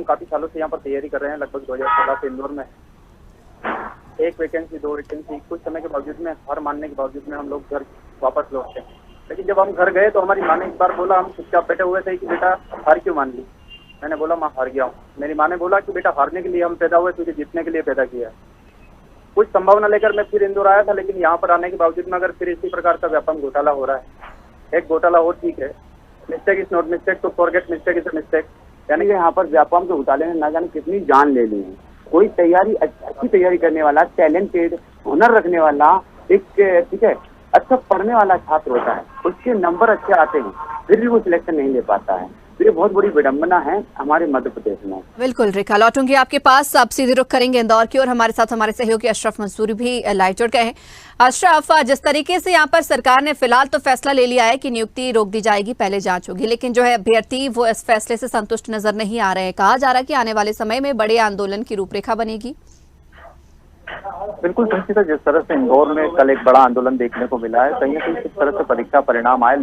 हम काफी सालों से यहाँ पर तैयारी कर रहे हैं। लगभग 2016 से इंदौर में 1 वैकेंसी 2 वैकेंसी कुछ समय के बावजूद में, हार मानने के बावजूद में हम लोग घर वापस लौटते हैं। लेकिन जब हम घर गए तो हमारी माँ ने एक बार बोला, हम चुपचाप बैठे हुए थे कि बेटा हार क्यों मान ली। मैंने बोला माँ हार गया हूँ। मेरी माँ ने बोला कि बेटा हारने के लिए हम पैदा हुए, तुझे जीतने के लिए पैदा किया है। कुछ संभावना लेकर मैं फिर इंदौर आया था, लेकिन यहाँ पर आने के बावजूद में अगर फिर इसी प्रकार का व्यापम घोटाला हो रहा है, एक घोटाला और ठीक है, मिस्टेक इज नॉट मिस्टेक तो forget mistake is a mistake. यानी कि यहाँ पर व्यापम के घोटाले ने ना जाने कितनी जान ले ली है। कोई तैयारी अच्छी तैयारी करने वाला, टैलेंटेड, हुनर रखने वाला, एक ठीक है अच्छा पढ़ने वाला छात्र होता है, उसके नंबर अच्छे आते हैं, फिर भी वो सिलेक्शन नहीं ले पाता है। तो ये बहुत बड़ी विडंबना है हमारे मध्य प्रदेश में। बिल्कुल रेखा, लौटूंगी आपके पास। अब सीधे रुख करेंगे इंदौर की और हमारे साथ हमारे सहयोगी अशरफ मंसूरी भी लाइव जुड़ गए हैं। अशरफ, जिस तरीके से यहाँ पर सरकार ने फिलहाल तो फैसला ले लिया है कि नियुक्ति रोक दी जाएगी, पहले जांच होगी, लेकिन जो है अभ्यर्थी वो इस फैसले से संतुष्ट नजर नहीं आ रहे हैं। कहा जा रहा है कि आने वाले समय में बड़े आंदोलन की रूपरेखा बनेगी। बिल्कुल संचिता, जिस तरह से इंदौर में कल एक बड़ा आंदोलन देखने को मिला है, कहीं ना कहीं किस तरह से परीक्षा परिणाम आए,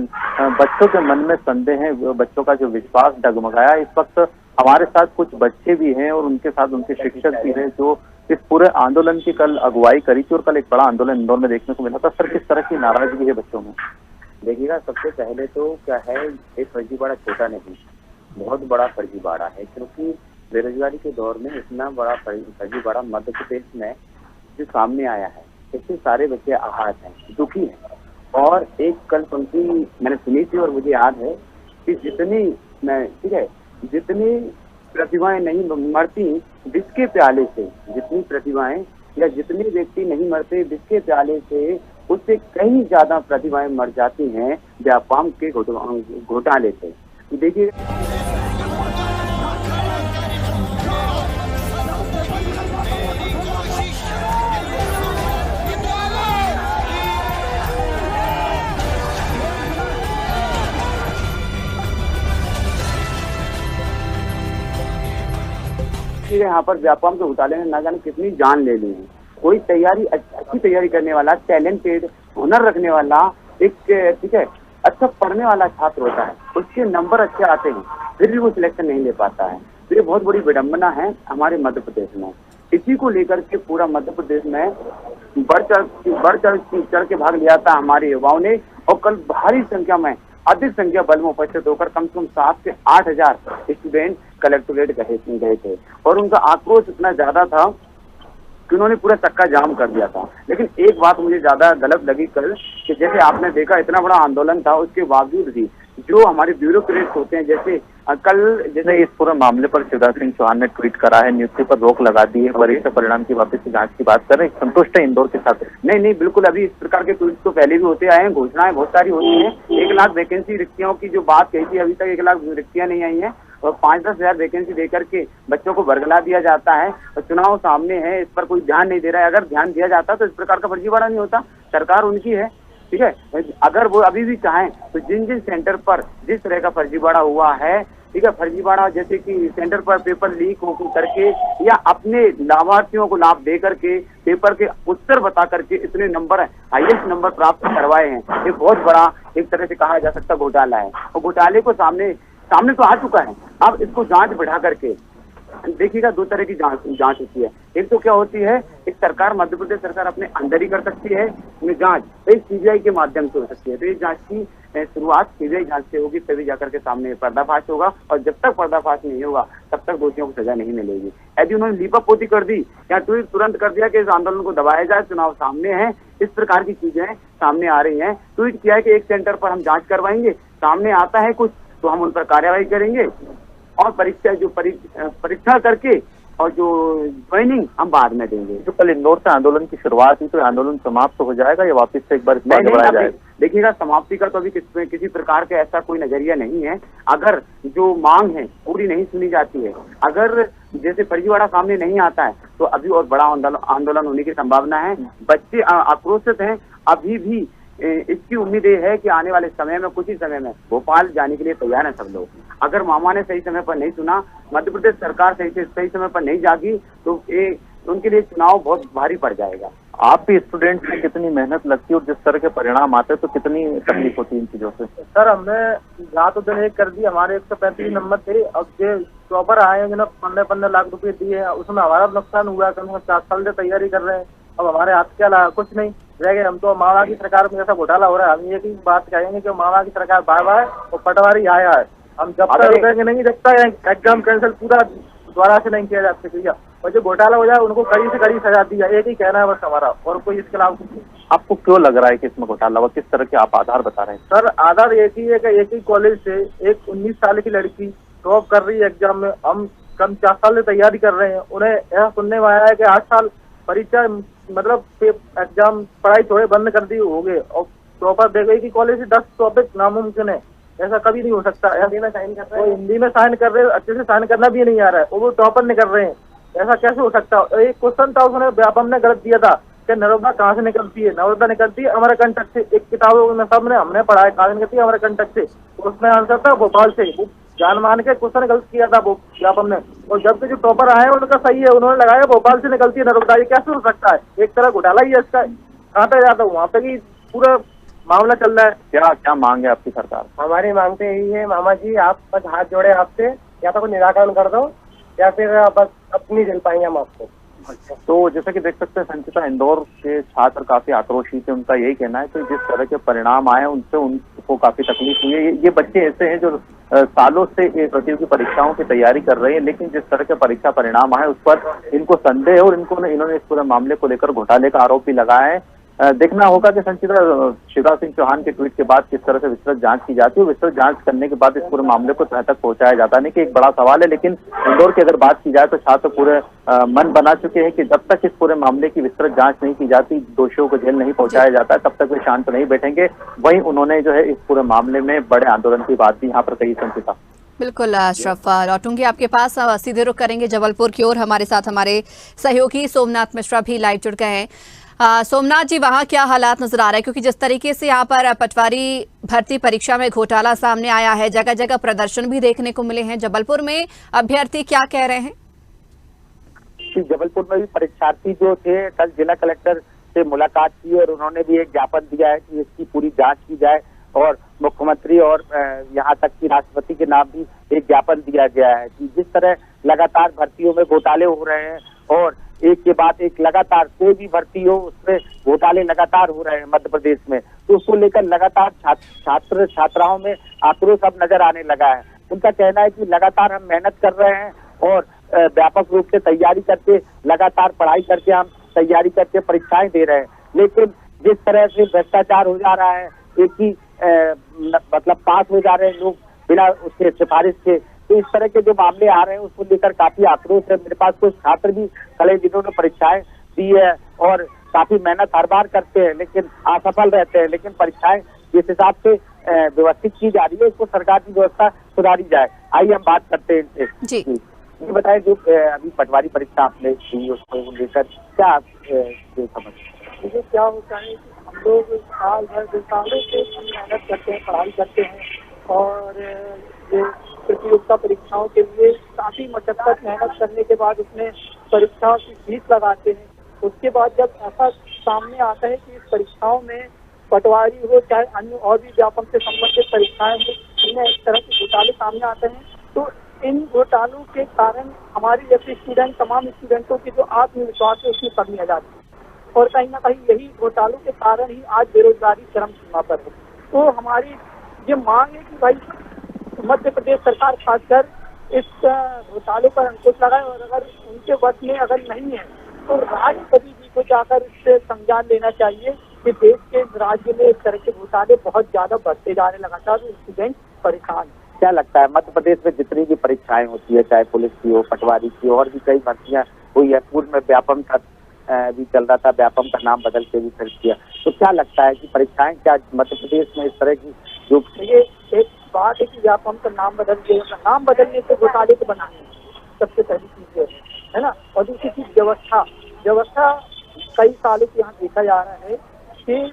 बच्चों के मन में संदेह है, बच्चों का जो विश्वास डगमगाया। इस वक्त हमारे साथ कुछ बच्चे भी हैं और उनके साथ उनके शिक्षक भी हैं जो इस पूरे आंदोलन की कल अगुवाई करी थी और कल एक बड़ा आंदोलन इंदौर में देखने को मिला था। सर, किस तरह की नाराजगी है बच्चों में? देखिएगा, सबसे पहले तो क्या है, ये फर्जीवाड़ा छोटा नहीं, बहुत बड़ा फर्जीवाड़ा है, क्योंकि बेरोजगारी के दौर में इतना बड़ा फर्जीवाड़ा मध्य प्रदेश में जो सामने आया है, इससे सारे बच्चे आहत हैं, दुखी हैं। और एक कल पंक्ति मैंने सुनी थी और मुझे याद है कि जितनी प्रतिभाएं नहीं मरती विष के प्याले से, जितनी प्रतिभाएं या जितने व्यक्ति नहीं मरते विष के प्याले से, उससे कहीं ज्यादा प्रतिभाएं मर जाती हैं व्यापाम के घोटाले से। देखिए, यहाँ पर व्यापम के घोटाले ने ना जाने कितनी जान ले ली है। कोई तैयारी अच्छी तैयारी करने वाला, टैलेंटेड, हुनर रखने वाला, एक ठीक है अच्छा पढ़ने वाला छात्र होता है, उसके नंबर अच्छे आते हैं, फिर भी वो सिलेक्शन नहीं ले पाता है। तो ये बहुत बड़ी विडंबना है हमारे मध्य प्रदेश में। इसी को लेकर के पूरा मध्य प्रदेश में बढ़ चढ़ के भाग लिया था हमारे युवाओं ने, और कल भारी संख्या में, अधिक संख्या बल में उपस्थित होकर कम से कम 7 से 8 हजार स्टूडेंट कलेक्टोरेट गए थे। और उनका आक्रोश इतना ज्यादा था कि उन्होंने पूरा चक्का जाम कर दिया था। लेकिन एक बात मुझे ज्यादा गलत लगी कल, कि जैसे आपने देखा इतना बड़ा आंदोलन था, उसके बावजूद भी जो हमारे ब्यूरोक्रेट्स होते हैं, जैसे इस पूरे मामले पर शिवराज सिंह चौहान ने ट्वीट करा है, नियुक्ति पर रोक लगा दी है, परीक्षा परिणाम की वापस से जांच की बात कर रहे हैं, संतुष्ट है इंदौर के साथ? नहीं, बिल्कुल। अभी इस प्रकार के ट्वीट तो पहले भी होते आए हैं, घोषणाएं बहुत सारी होती हैं। 1 लाख वैकेंसी रिक्तियों की जो बात कही थी, अभी तक 1 लाख रिक्तियां नहीं आई हैं, और 5-10 हजार वैकेंसी देकर के बच्चों को बरगला दिया जाता है। और चुनाव सामने है, इस पर कोई ध्यान नहीं दे रहा है। अगर ध्यान दिया जाता तो इस प्रकार का फर्जीवाड़ा नहीं होता। सरकार उनकी है, ठीक है। अगर वो अभी भी चाहें तो जिन सेंटर पर जिस तरह का फर्जीवाड़ा हुआ है, ठीक है, फर्जीवाड़ा जैसे कि सेंटर पर पेपर लीक हो करके या अपने लाभार्थियों को लाभ दे करके पेपर के उत्तर बता करके इतने नंबर, हाईएस्ट नंबर प्राप्त करवाए हैं, ये बहुत बड़ा एक तरह से कहा जा सकता घोटाला है। और घोटाले को सामने तो आ चुका है। अब इसको जांच बढ़ा करके देखिएगा, 2 तरह की जांच होती है। एक तो क्या होती है, एक सरकार, मध्य प्रदेश सरकार अपने अंदर ही कर सकती है जांच, तो सीबीआई के माध्यम से हो सकती है। तो ये जांच की शुरुआत सीबीआई जांच से होगी, तभी जाकर के सामने पर्दाफाश होगा। और जब तक पर्दाफाश नहीं होगा तब तक दोषियों को सजा नहीं मिलेगी। यदि उन्होंने लीपापोती कर दी या तुरंत कर दिया कि इस आंदोलन को दबाया जाए, चुनाव सामने है, इस प्रकार की चीजें सामने आ रही है। ट्वीट किया है कि एक सेंटर पर हम जाँच करवाएंगे, सामने आता है कुछ तो हम उन पर कार्यवाही करेंगे, और परीक्षा करके और जो ज्वाइनिंग हम बाद में देंगे। जो कल इंदौर से आंदोलन की शुरुआत हुई, तो आंदोलन समाप्त हो जाएगा या वापस से एक बार बढ़ाया जाएगा? देखिएगा, समाप्ति का तो अभी किसी प्रकार का ऐसा कोई नजरिया नहीं है। अगर जो मांग है पूरी नहीं सुनी जाती है, अगर जैसे फर्जीवाड़ा सामने नहीं आता है, तो अभी और बड़ा आंदोलन होने की संभावना है। बच्चे आक्रोशित हैं, अभी भी इसकी उम्मीद ये है कि आने वाले समय में, कुछ ही समय में भोपाल जाने के लिए तैयार है सब लोग। अगर मामा ने सही समय पर नहीं सुना, मध्य प्रदेश सरकार सही समय पर नहीं जागी, तो उनके लिए चुनाव बहुत भारी पड़ जाएगा। आप भी स्टूडेंट में कितनी मेहनत लगती है और जिस तरह के परिणाम आते हैं तो कितनी तकलीफ होती है इन चीजों से? सर, हमने यहाँ तो दिन 1 कर दी, हमारे 135 नंबर थे। अब टॉपर आए हैं जिन्होंने 15-15 लाख रुपए दिए, उसमें हमारा नुकसान हुआ। कम से कम 4 साल से तैयारी कर रहे हैं, अब हमारे हाथ क्या लगा, कुछ नहीं रह गए। हम तो मामा की सरकार में ऐसा घोटाला हो रहा है, हम ये की बात कहेंगे कि मामा की सरकार बाय बाय और पटवारी आया है। हम जब तक रुकेंगे नहीं, जब तक एग्जाम कैंसिल पूरा दोबारा से नहीं किया जा सकता। और जो घोटाला हो जाए उनको कड़ी से कड़ी सजा दी जाए, एक ही कहना है बस हमारा, और कोई इसके अलावा कुछ नहीं। आपको क्यों लग रहा है कि इसमें घोटाला हुआ, किस तरह के आप आधार बता रहे हैं? सर आधार एक ही है कि एक ही कॉलेज से एक 19 साल की लड़की टॉप कर रही है एग्जाम में, हम कम 4 साल से तैयारी कर रहे हैं। उन्हें यह सुनने में आया है कि 8 साल परीक्षा मतलब एग्जाम पढ़ाई थोड़े बंद कर दी हो गए, और टॉपर दे गई कि कॉलेज से 10 टॉपिक नामुमकिन है, ऐसा कभी नहीं हो सकता। हिंदी में साइन कर रहे हैं, हिंदी में साइन कर रहे हैं, अच्छे से साइन करना भी नहीं आ रहा है, और वो टॉपर नहीं कर रहे हैं, ऐसा कैसे हो सकता है? एक क्वेश्चन था उसने व्यापम ने गलत दिया था कि नर्मदा कहाँ से निकलती है, नर्मदा निकलती है अमरकंटक से। एक किताबों में सबने हमने पढ़ा है कहाँ निकलती है अमरकंटक से, उसमें आंसर था भोपाल से। वो जान मान के क्वेश्चन गलत किया था वो व्यापम ने, और जबकि जो टॉपर आए हैं उनका सही है, उन्होंने लगाया भोपाल से निकलती है नर्मदा। ये कैसे हो सकता है? एक तरह घोटाला ही है इसका, कहाँ तक जाता हूँ वहाँ पे की पूरा मामला चल रहा है। क्या मांग है आपकी सरकार? हमारी मांग तो यही है मामा जी, आप बस हाथ जोड़े आपसे, या तो कोई निराकरण कर दो या फिर बस अपनी झेल पाएंगे हम आपको। तो जैसा कि देख सकते हैं संचिता, इंदौर के छात्र काफी आक्रोशित है। उनका यही कहना है कि जिस तरह के परिणाम आए उनसे उनको काफी तकलीफ हुई है। ये बच्चे ऐसे हैं जो सालों से प्रतियोगी परीक्षाओं की तैयारी कर रहे हैं, लेकिन जिस तरह के परीक्षा परिणाम आए उस पर इनको संदेह है, और इन्होंने इस पूरे मामले को लेकर घोटाले का आरोप भी लगाया है। देखना होगा कि संचिता, शिवराज सिंह चौहान के ट्वीट के बाद किस तरह से विस्तृत जांच की जाती है। विस्तृत जांच करने के बाद इस पूरे मामले को तह तक पहुंचाया जाता नहीं कि एक बड़ा सवाल है। लेकिन इंदौर की अगर बात की जाए तो छात्र पूरे मन बना चुके हैं कि जब तक इस पूरे मामले की विस्तृत जांच नहीं की जाती, दोषियों को जेल नहीं पहुंचाया जाता है, तब तक वे शांत नहीं बैठेंगे। वहीं उन्होंने जो है इस पूरे मामले में बड़े आंदोलन की बात भी यहाँ पर कही। संचिता, बिल्कुल अशरफ, लौटूंगी आपके पास, सीधे रुख करेंगे जबलपुर की ओर। हमारे साथ हमारे सहयोगी सोमनाथ मिश्रा भी लाइव जुड़ गए हैं। सोमनाथ जी, वहां क्या हालात नजर आ रहे हैं? क्योंकि जिस तरीके से यहाँ पर पटवारी भर्ती परीक्षा में घोटाला सामने आया है, जगह जगह प्रदर्शन भी देखने को मिले हैं। जबलपुर में अभ्यर्थी क्या कह रहे हैं? जबलपुर में भी परीक्षार्थी जो थे कल जिला कलेक्टर से मुलाकात की, और उन्होंने भी एक ज्ञापन दिया है कि इसकी पूरी जांच की जाए, और मुख्यमंत्री और यहाँ तक कि राष्ट्रपति के नाम भी एक ज्ञापन दिया गया है कि जिस तरह लगातार भर्तियों में घोटाले हो रहे हैं, और एक के बाद एक लगातार कोई भी भर्ती हो उसमें घोटाले लगातार हो रहे हैं मध्य प्रदेश में, तो उसको लेकर लगातार छात्र छात्राओं में आक्रोश अब नजर आने लगा है। उनका कहना है कि लगातार हम मेहनत कर रहे हैं और व्यापक रूप से तैयारी करके, लगातार पढ़ाई करके हम तैयारी करके परीक्षाएं दे रहे हैं, लेकिन जिस तरह से भ्रष्टाचार हो जा रहा है, एक ही मतलब पास हो जा रहे हैं लोग बिना उसके सिफारिश के, तो इस तरह के जो मामले आ रहे हैं उसको लेकर काफी आक्रोश है। मेरे पास कुछ छात्र भी खड़े जिन्होंने परीक्षाएं दी है और काफी मेहनत हर बार करते हैं लेकिन असफल रहते हैं, लेकिन परीक्षाएं जिस हिसाब से व्यवस्थित की जा रही है उसको सरकार की व्यवस्था सुधारी जाए। आइए हम बात करते हैं इनसे। ये बताएं जो अभी पटवारी परीक्षा आपने दी उसको लेकर क्या समझ क्या होता है कि हम लोग साल भर 2 सालों से मेहनत करते हैं, पढ़ाई करते हैं, और ये प्रतियोगिता परीक्षाओं के लिए काफी मशक्कत मेहनत करने के बाद उसमें परीक्षाओं की फीस लगाते हैं। उसके बाद जब ऐसा सामने आता है कि इस परीक्षाओं में पटवारी हो चाहे अन्य और भी व्यापक से संबंधित परीक्षाएं हो, इनमें इस तरह के घोटाले सामने आते हैं, तो इन घोटालों के कारण हमारे जैसे स्टूडेंट, तमाम स्टूडेंटों की जो आत्मविश्वास है उसमें कमी आ जाती है, और कहीं ना कहीं यही घोटालों के कारण ही आज बेरोजगारी चरम सीमा पर है। तो हमारी ये मांग है कि भाई मध्य प्रदेश सरकार खासकर इस घोटाले पर अंकुश लगाए, और अगर उनके वश में अगर नहीं है तो राष्ट्रपति जी को जाकर इससे संज्ञान लेना चाहिए कि देश के राज्य में इस तरह के घोटाले बहुत ज्यादा बढ़ते जा रहे, लगातार स्टूडेंट परेशान। क्या लगता है मध्य प्रदेश में जितनी भी परीक्षाएं होती है, चाहे पुलिस की हो, पटवारी की, और भी कई भर्तियां हुई है, पूर्व में व्यापम का भी चल रहा था, व्यापम का नाम बदल के भी खर्च किया, तो क्या लगता है कि परीक्षाएं क्या मध्य प्रदेश में इस तरह की जो ये एक बात है कि व्यापम का नाम बदल दिया, नाम बदलने से घोटाले को बनाने सबसे पहली चीज है ना, और दूसरी चीज व्यवस्था कई सालों से यहाँ देखा जा रहा है कि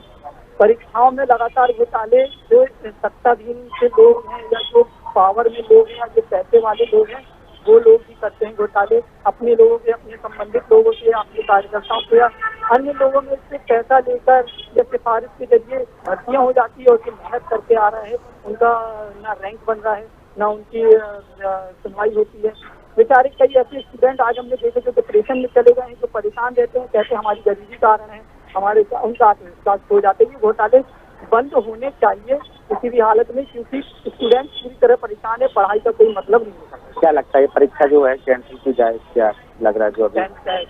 परीक्षाओं में लगातार घोटाले जो सत्ताधीन के लोग हैं या जो पावर में लोग हैं या जो पैसे वाले लोग हैं वो लोग भी करते हैं घोटाले, अपने लोगों से, अपने संबंधित लोगों से, अपने कार्यकर्ताओं से या अन्य लोगों में से पैसा लेकर या सिफारिश के जरिए भर्तियां हो जाती है, और जो मेहनत करके आ रहा है उनका ना रैंक बन रहा है ना उनकी सुनवाई होती है। बेचारे कई ऐसे स्टूडेंट आज हमने देखे जो डिप्रेशन में चले गए हैं, जो परेशान रहते हैं, कहते हैं हमारी गरीबी कारण है, हमारे उनका आत्मविश्वास खो जाते हैं। ये घोटाले बंद होने चाहिए किसी भी हालत में, क्योंकि स्टूडेंट पूरी तरह परेशान है, पढ़ाई का कोई मतलब नहीं होता। क्या लगता है परीक्षा जो है कैंसिल की जाए, क्या लग रहा है? जो अभी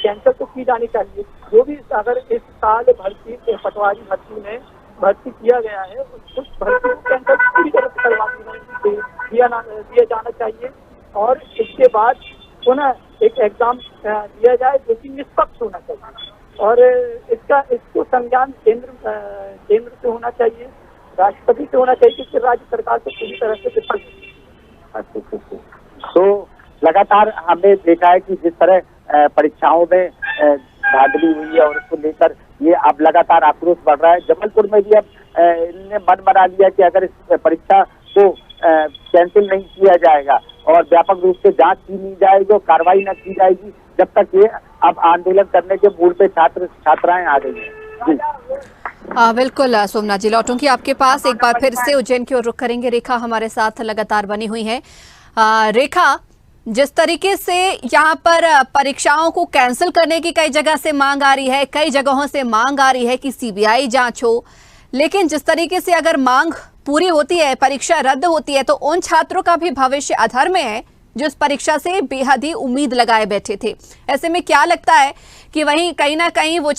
कैंसिल तो की जानी चाहिए। जो भी अगर इस साल भर्ती पटवारी भर्ती में भर्ती किया गया है उस भर्ती को कैंसिल पूरी तरह से करवा दिया जाना चाहिए और इसके बाद पुनः एक एग्जाम दिया जाए जो कि निष्पक्ष होना चाहिए और इसको संज्ञान केंद्र से होना चाहिए, राष्ट्रपति से होना चाहिए, कि राज्य सरकार से पूरी तरह से विफल। तो लगातार हमने देखा है कि जिस तरह परीक्षाओं में धांधली हुई है और उसको लेकर ये अब लगातार आक्रोश बढ़ रहा है। जबलपुर में भी अब इन्होंने मन बना लिया कि अगर इस परीक्षा को कैंसिल नहीं किया जाएगा और व्यापक रूप से जांच की नहीं जाएगी और कार्रवाई न की जाएगी जब तक ये अब आंदोलन करने के मूड पे छात्र छात्राएं आ गई हैं। जी बिल्कुल सोमनाथ जी, लौटूंगी आपके पास। एक बार फिर से उज्जैन की ओर रुख करेंगे। रेखा हमारे साथ लगातार बनी हुई है। रेखा, जिस तरीके से यहाँ पर परीक्षाओं को कैंसिल करने की कई जगह से मांग आ रही है, कई जगहों से मांग आ रही है कि सीबीआई जांच हो, लेकिन जिस तरीके से अगर मांग पूरी होती है, परीक्षा रद्द होती है, तो उन छात्रों का भी भविष्य अधर में है जो इस परीक्षा से बेहद ही उम्मीद लगाए बैठे थे। ऐसे में क्या लगता है कि वहीं कहीं ना कहीं वो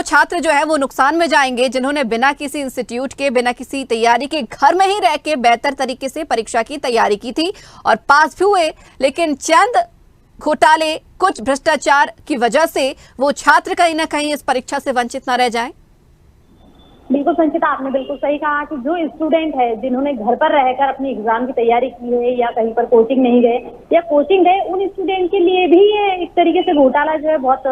छात्र जो है वो नुकसान में जाएंगे जिन्होंने बिना किसी इंस्टीट्यूट के, बिना किसी तैयारी के, घर में ही रह के बेहतर तरीके से परीक्षा की तैयारी की थी और पास भी हुए, लेकिन चंद घोटाले, कुछ भ्रष्टाचार की वजह से वो छात्र कहीं ना कहीं इस परीक्षा से वंचित न रह जाएं? बिल्कुल संचिता, आपने बिल्कुल सही कहा कि जो स्टूडेंट है जिन्होंने घर पर रहकर अपनी एग्जाम की तैयारी की है या कहीं पर कोचिंग नहीं गए या कोचिंग गए, उन स्टूडेंट के लिए भी ये एक तरीके से घोटाला जो है बहुत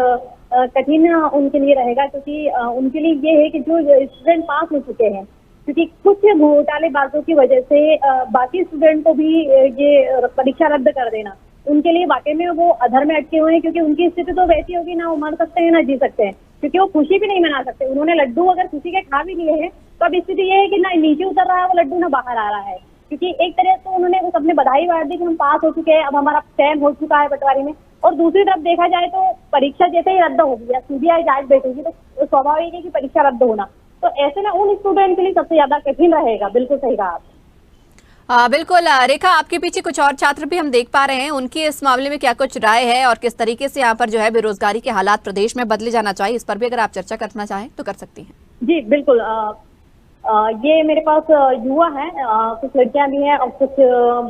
कठिन उनके लिए रहेगा, क्योंकि उनके लिए ये है कि जो स्टूडेंट पास हो चुके हैं, क्योंकि कुछ घोटालेबाजों की वजह से बाकी स्टूडेंट को भी ये परीक्षा रद्द कर देना, उनके लिए वाकई में वो अधर में अटके हुए हैं, क्योंकि उनकी स्थिति तो वैसी होगी, ना वो मर सकते हैं ना जी सकते हैं, क्योंकि वो खुशी भी नहीं मना सकते। उन्होंने लड्डू अगर खुशी के खा भी लिए हैं तो अब स्थिति ये है कि ना नीचे उतर रहा है वो लड्डू, ना बाहर आ रहा है, क्योंकि एक तरह से उन्होंने उस अपने बधाई बांट दी कि हम पास हो चुके हैं, अब हमारा चयन हो चुका है पटवारी में। और दूसरी तरफ देखा जाए तो परीक्षा जैसे ही रद्द होगी या सीबीआई जांच बैठेगी तो स्वाभाविक है कि परीक्षा रद्द होना, तो ऐसे में उन स्टूडेंट के लिए सबसे ज्यादा कठिन रहेगा। बिल्कुल सही कहा आपने। बिल्कुल रेखा, आपके पीछे कुछ और छात्र भी हम देख पा रहे हैं, उनकी इस मामले में क्या कुछ राय है और किस तरीके से यहाँ पर जो है बेरोजगारी के हालात प्रदेश में बदले जाना चाहिए, इस पर भी अगर आप चर्चा करना चाहें तो कर सकती हैं। जी बिल्कुल, ये मेरे पास युवा है, कुछ लड़कियां भी हैं और कुछ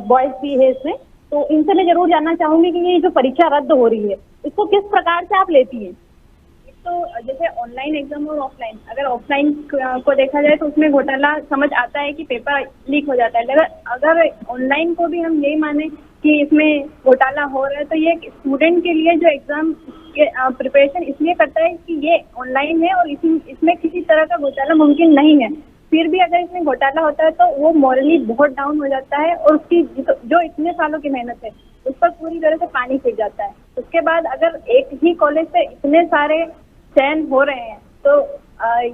बॉयज भी है इसमें, तो इनसे मैं जरूर जानना चाहूंगी कि ये जो परीक्षा रद्द हो रही है इसको किस प्रकार से आप लेती हैं? तो जैसे ऑनलाइन एग्जाम और ऑफलाइन, अगर ऑफलाइन को देखा जाए तो उसमें घोटाला समझ आता है कि पेपर लीक हो जाता है, लेकिन अगर ऑनलाइन को भी हम यही माने कि इसमें घोटाला हो रहा है तो ये स्टूडेंट के लिए जो एग्जाम के प्रिपरेशन इसलिए करता है कि ये ऑनलाइन है और इसमें किसी तरह का घोटाला मुमकिन नहीं है, फिर भी अगर इसमें घोटाला होता है तो वो मॉरली बहुत डाउन हो जाता है और उसकी जो इतने सालों की मेहनत है उस पर पूरी तरह से पानी फेंक जाता है। उसके बाद अगर एक ही कॉलेज से इतने सारे चयन हो रहे हैं तो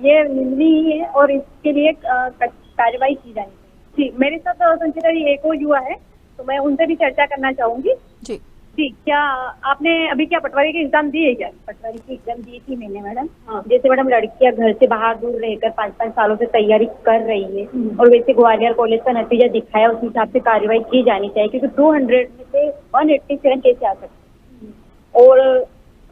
ये निंदनीय ही है और इसके लिए कार्रवाई की जानी चाहिए। जी, मेरे साथ संचिता जी एक और युवा है तो मैं उनसे भी चर्चा करना चाहूंगी। जी जी, क्या आपने अभी क्या पटवारी के एग्जाम दिए? क्या पटवारी की एग्जाम दी थी मैंने मैडम। जैसे मैडम लड़कियां घर से बाहर दूर रहकर 5-5 सालों से तैयारी कर रही है और वैसे ग्वालियर कॉलेज का नतीजा दिखाया, उस हिसाब से कार्रवाई की जानी चाहिए, क्योंकि 200 में से 187 कैसे आ सकते और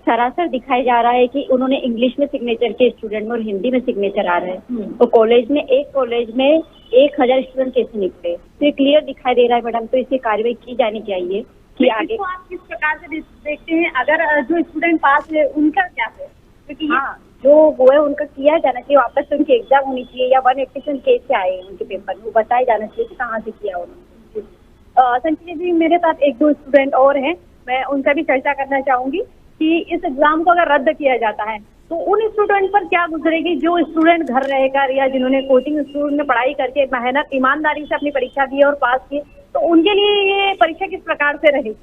सरासर दिखाया जा रहा है कि उन्होंने इंग्लिश में सिग्नेचर किए स्टूडेंट में और हिंदी में सिग्नेचर आ रहे हैं, तो कॉलेज में 1000 स्टूडेंट कैसे निकले, तो ये क्लियर दिखाई दे रहा है मैडम। तो इसकी कार्रवाई की जानी चाहिए कि आगे तो आप किस प्रकार से देखते हैं, अगर जो स्टूडेंट पास है उनका क्या है? क्योंकि जो वो है उनका किया जाना चाहिए, वापस से उनकी एग्जाम होनी चाहिए, या 187 कैसे आए उनके पेपर वो बताया जाना चाहिए कि कहाँ से किया उन्होंने। संचिता जी, मेरे साथ 1-2 स्टूडेंट और हैं, मैं उनका भी चर्चा करना चाहूंगी कि इस एग्जाम को अगर रद्द किया जाता है तो उन स्टूडेंट पर क्या गुजरेगी जो स्टूडेंट घर रहकर या जिन्होंने कोचिंग इंस्टीट्यूट में पढ़ाई करके मेहनत ईमानदारी से अपनी परीक्षा दी और पास की, तो उनके लिए ये परीक्षा किस प्रकार से रहेगी?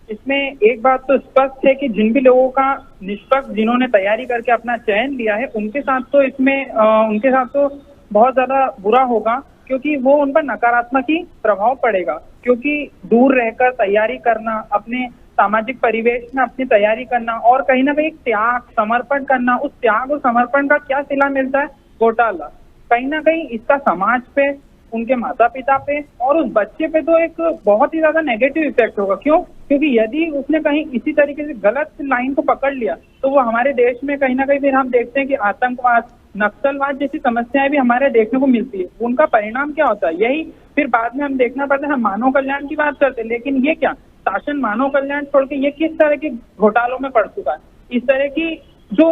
इसमें एक बात तो स्पष्ट है कि जिन भी लोगों का निष्पक्ष जिन्होंने तैयारी करके अपना चयन लिया है उनके साथ तो बहुत ज्यादा बुरा होगा। क्योंकि वो उन पर नकारात्मक ही प्रभाव पड़ेगा। क्योंकि दूर रहकर तैयारी करना, अपने सामाजिक परिवेश में अपनी तैयारी करना और कहीं ना कहीं त्याग समर्पण करना, उस त्याग और समर्पण का क्या सिला मिलता है? घोटाला। कहीं ना कहीं इसका समाज पे, उनके माता पिता पे और उस बच्चे पे तो एक बहुत ही ज्यादा नेगेटिव इफेक्ट होगा। क्यों? क्योंकि यदि उसने कहीं इसी तरीके से गलत लाइन को पकड़ लिया तो वो हमारे देश में कहीं ना कहीं फिर हम देखते हैं कि आतंकवाद, नक्सलवाद जैसी समस्याएं भी हमारे देखने को मिलती है। उनका परिणाम क्या होता है? यही फिर बाद में हम देखना पड़ता है। हम मानव कल्याण की बात करते हैं, लेकिन ये क्या शासन मानव कल्याण छोड़ के ये किस तरह के घोटालों में पड़ चुका है? इस तरह की जो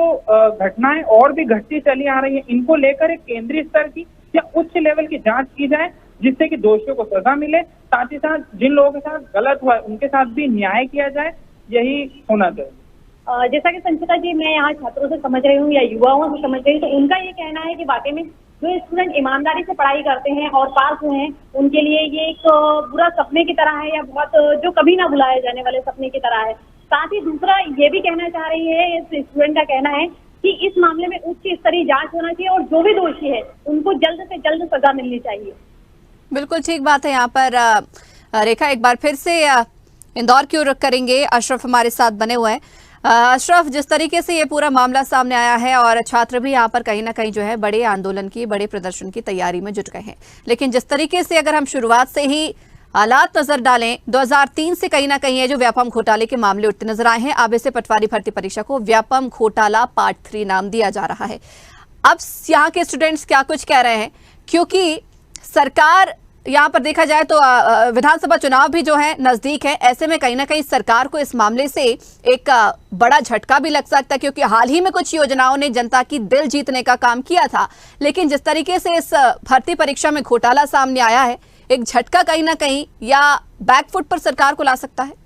घटनाएं और भी घटती चली आ रही है, इनको लेकर एक केंद्रीय स्तर की या उच्च लेवल की जांच की जाए, जिससे कि दोषियों को सजा मिले, साथ ही साथ जिन लोगों के साथ गलत हुआ है उनके साथ भी न्याय किया जाए। यही होना चाहिए। जैसा कि संचिता जी, मैं यहाँ छात्रों से समझ रही हूँ या युवाओं से समझ रही हूँ, तो उनका ये कहना है कि वाकई में जो स्टूडेंट ईमानदारी से पढ़ाई करते हैं और पास हुए हैं, उनके लिए ये एक बुरा सपने की तरह है या बहुत जो कभी ना भुलाए जाने वाले सपने की तरह है। साथ ही दूसरा ये भी कहना चाह रही है, इस स्टूडेंट का कहना है कि इस मामले में उच्च स्तरीय जांच होना चाहिए और जो भी दोषी है उनको जल्द से जल्द सजा मिलनी चाहिए। बिल्कुल ठीक बात है। यहाँ पर रेखा, एक बार फिर से इंदौर की ओर रुख करेंगे। अशरफ हमारे साथ बने हुए हैं। अशरफ, जिस तरीके से ये पूरा मामला सामने आया है और छात्र भी यहाँ पर कहीं ना कहीं जो है बड़े आंदोलन की, बड़े प्रदर्शन की तैयारी में जुट गए हैं, लेकिन जिस तरीके से अगर हम शुरुआत से ही हालात नजर डालें, 2003 से कहीं ना कहीं ये जो व्यापम घोटाले के मामले उठते नजर आए हैं। अब इसे पटवारी भर्ती परीक्षा को व्यापम घोटाला पार्ट 3 नाम दिया जा रहा है। अब यहाँ के स्टूडेंट्स क्या कुछ कह रहे हैं, क्योंकि सरकार यहाँ पर देखा जाए तो विधानसभा चुनाव भी जो है नजदीक है। ऐसे में कहीं ना कहीं सरकार को इस मामले से एक बड़ा झटका भी लग सकता है, क्योंकि हाल ही में कुछ योजनाओं ने जनता की दिल जीतने का काम किया था, लेकिन जिस तरीके से इस भर्ती परीक्षा में घोटाला सामने आया है, एक झटका कहीं ना कहीं या बैकफुट पर सरकार को ला सकता है।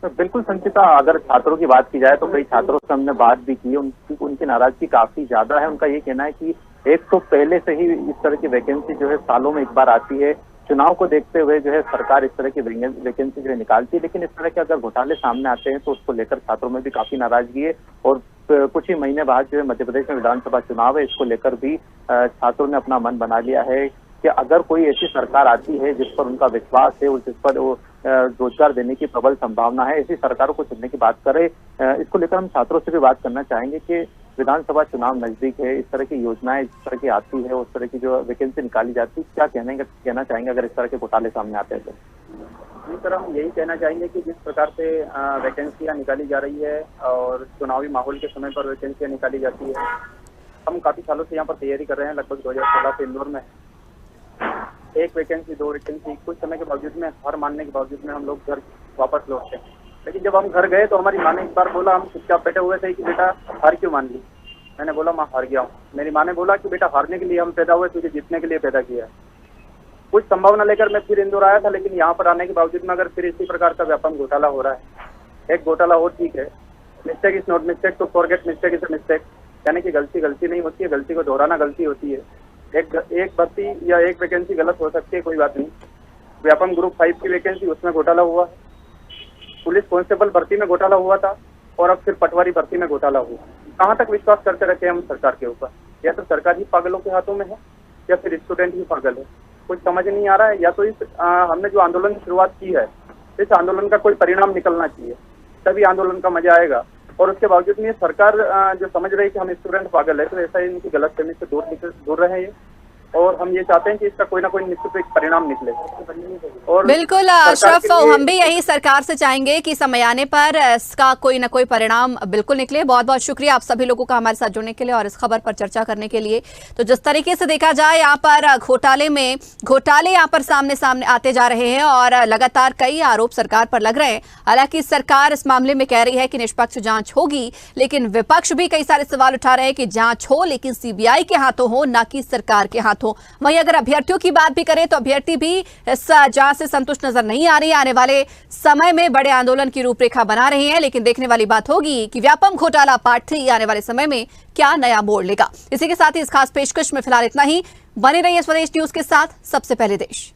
तो बिल्कुल संचिता, अगर छात्रों की बात की जाए तो कई छात्रों से हमने बात भी की, उनकी नाराजगी काफी ज्यादा है। उनका ये कहना है कि एक तो पहले से ही इस तरह की वैकेंसी जो है सालों में एक बार आती है, चुनाव को देखते हुए जो है सरकार इस तरह की वैकेंसी जो है निकालती है, लेकिन इस तरह के अगर घोटाले सामने आते हैं तो उसको लेकर छात्रों में भी काफी नाराजगी है। और कुछ ही महीने बाद जो है मध्य प्रदेश में विधानसभा चुनाव है, इसको लेकर भी छात्रों ने अपना मन बना लिया है कि अगर कोई ऐसी सरकार आती है जिस पर उनका विश्वास है और जिस पर वो रोजगार देने की प्रबल संभावना है, ऐसी सरकारों को चुनने की बात करे। इसको लेकर हम छात्रों से भी बात करना चाहेंगे कि विधानसभा चुनाव नजदीक है, इस तरह की योजनाएं इस तरह की आती है, उस तरह की जो वैकेंसी निकाली जाती है, क्या कहना चाहेंगे अगर इस तरह के घोटाले सामने आते हैं तो? जी सर, हम यही कहना चाहेंगे कि जिस प्रकार से वैकेंसियां निकाली जा रही है और चुनावी माहौल के समय पर वैकेंसियां निकाली जाती है, हम काफी सालों से यहाँ पर तैयारी कर रहे हैं। लगभग 2016 से इंदौर में 1 वैकेंसी 2 वैकेंसी, कुछ समय के बावजूद में, हार मानने के बावजूद में हम लोग घर वापस लौटते हैं। लेकिन जब हम घर गए तो हमारी माँ ने एक बार बोला, हम चुपचाप बैठे हुए थे कि बेटा हार क्यों मान ली? मैंने बोला माँ हार गया हूँ। मेरी माँ ने बोला कि बेटा हारने के लिए हम पैदा हुए, तुझे जीतने के लिए पैदा किया है। कुछ संभावना लेकर मैं फिर इंदौर आया था, लेकिन यहाँ पर आने के बावजूद में अगर फिर इसी प्रकार का व्यापक घोटाला हो रहा है। एक घोटाला और ठीक है, mistake is not mistake to forget mistake is a mistake, यानी कि गलती नहीं होती है, गलती को दोहराना गलती होती है। एक भर्ती या एक वैकेंसी गलत हो सकती है, कोई बात नहीं। व्यापम ग्रुप 5 की वैकेंसी, उसमें घोटाला हुआ है। पुलिस कांस्टेबल भर्ती में घोटाला हुआ था और अब फिर पटवारी भर्ती में घोटाला हुआ। कहाँ तक विश्वास करते रहते हैं हम सरकार के ऊपर? या तो सरकार ही पागलों के हाथों में है या फिर स्टूडेंट ही पागल है, कुछ समझ नहीं आ रहा है। या तो इस हमने जो आंदोलन की शुरुआत की है, इस आंदोलन का कोई परिणाम निकलना चाहिए, तभी आंदोलन का मजा आएगा। और उसके बावजूद में सरकार जो समझ रही है कि हम स्टूडेंट पागल है, तो ऐसा इनकी गलतफहमी से दूर रहे हैं। और हम ये चाहते हैं कि इसका कोई ना कोई निश्चित एक परिणाम निकले। और बिल्कुल अशरफ, हम भी यही सरकार से चाहेंगे कि समय आने पर इसका कोई ना कोई परिणाम बिल्कुल निकले। बहुत बहुत शुक्रिया आप सभी लोगों का हमारे साथ जुड़ने के लिए और इस खबर पर चर्चा करने के लिए। तो जिस तरीके से देखा जाए, यहाँ पर घोटाले यहाँ पर सामने आते जा रहे हैं और लगातार कई आरोप सरकार पर लग रहे हैं। हालांकि सरकार इस मामले में कह रही है कि निष्पक्ष जांच होगी, लेकिन विपक्ष भी कई सारे सवाल उठा रहे हैं कि जांच हो, लेकिन सीबीआई के हाथों हो, ना कि सरकार के हाथों। वहीं अगर अभ्यर्थियों की बात भी करें तो अभ्यर्थी भी इस जांच से संतुष्ट नजर नहीं आ रही है। आने वाले समय में बड़े आंदोलन की रूपरेखा बना रही है, लेकिन देखने वाली बात होगी कि व्यापम घोटाला पार्ट 3 आने वाले समय में क्या नया मोड़ लेगा। इसी के साथ ही इस खास पेशकश में फिलहाल इतना ही। बने रहिए स्वदेश न्यूज के साथ, सबसे पहले देश।